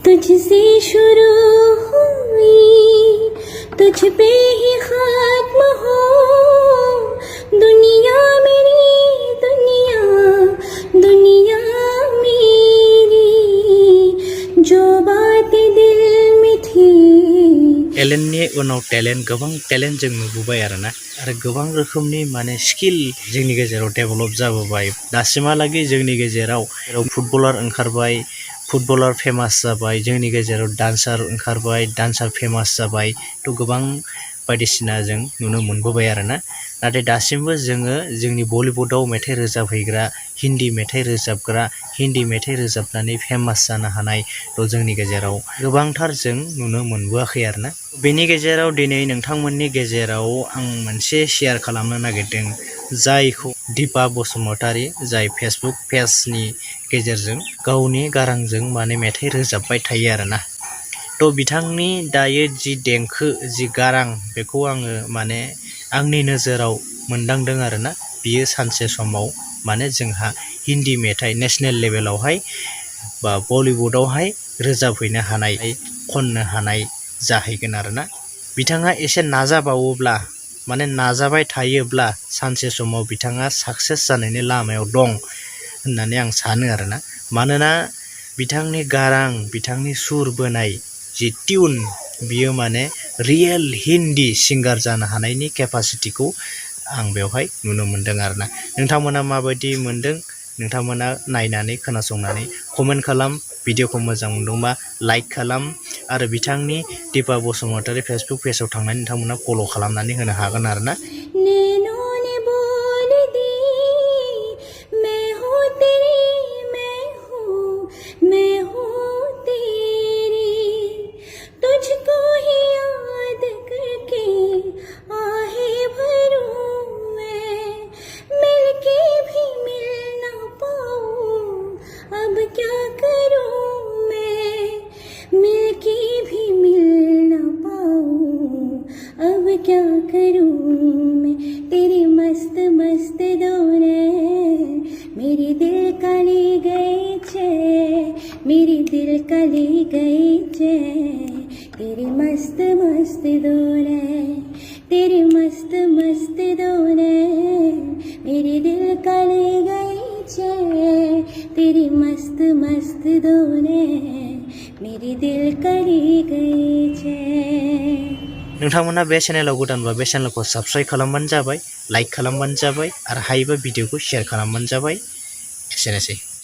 तुझसे शुरू हुई तुझ पे ही खत्म हो दुनिया मेरी दुनिया दुनिया मेरी जो बातें दिल में थी टेलेन्टनि उनाव गोबां टेलेन्ट जों नुबोबाय आरोना आरो गोबां रोखोमनि माने स्किल जोंनि गेजेराव डेभेलप जाबोबाय दासिमहालागै जोंनि गेजेराव फुटबलार ओंखारबाय फुटबलार फेमास जाबाय जोंनि गेजेराव डान्सार ओंखारबाय डान्सार फेमास जाबाय थ' गोबां बायदिसिना जों नुनो मोनबोबाय आरोना नाथाय दासिमबो जोङो जोंनि बलिउडआव मेथाइ रोजाबहैग्रा हिन्दी मेथाइ रोजाबग्रा हिन्दी मेथाइ रोजाबनानै फेमास जानो हानाय थ' जोंनि गेजेराव गोबांथार जों नुनो मोनबोआखै आरोना बेनि गेजेराव दिनै नोंथांमोननि गेजेराव आं मोनसे शेयार खालामनो नागिरदों जायखौ दिपा बसुमतारी जाय फेसबुक पेजनि गेजेरजों गावनि गारांजों माने मेथाइ रोजाबबाय थायो आरोना थ' बिथांनि दायो जि देंखो जि गारां बेखौ आङो माने आंनि नोजोराव मोनदांदों आरोना बियो सानसे समाव माने जोंहा हिन्दी मेथाइ नेसनेल लेभेलावहाय बा बलिउडआवहाय रोजाबहैनो हानाय खननो हानाय जाहैगोन आरोना बिथाङा एसे नाजाबावोब्ला माने नाजाबाय थायोब्ला सानसे समाव बिथाङा साक्सेस जानायनि लामायाव दं होननानै आं सानो आरोना मानोना बिथांनि गारां बिथांनि सुर बोनाय जि टिउन बियो माने रियेल हिन्दी सिंगार जानो हानायनि केपासिटिखौ आं बेवहाय नुनो मोनदों आरोना नोंथांमोना माबायदि मोनदों नोंथांमोना नायनानै खोनासंनानै कमेन्ट खालाम भिडिअखौ मोजां मोनदोंबा लाइक खालाम आरो बिथांनि दिपा बसुमतारी फेसबुक पेजाव थांनानै नोंथांमोना फल' खालामनानै होनो हागोन आरोना नैनों ने बोल दी मैं हूँ तेरी मैं हूँ तेरी तुझको ही याद करके आहे भरूं मैं मिलके भी मिल ना पाऊं अब क्या करूं मैं मिलके भी मिल ना पाऊं अब क्या करूं मैं तेरी मस्त मस्त दौरें मेरी दिल का ले गए छे मेरी दिल का ले गए छे तेरी मस्त मस्त दौरें तेरी मस्त मस्त दौरें मेरी दिल का ले गए छे तेरी मस्त मस्त दौरें मेरी दिल का ले गए छे नोंथांमोना बे चेनेलाव गोदानबा बे चेनेलखौ साबस्क्राइब खालामबानो जाबाय लाइक खालामबानो जाबाय आरो हायोबा भिडिअखौ शेयार खालामबानो जाबाय एसेनोसै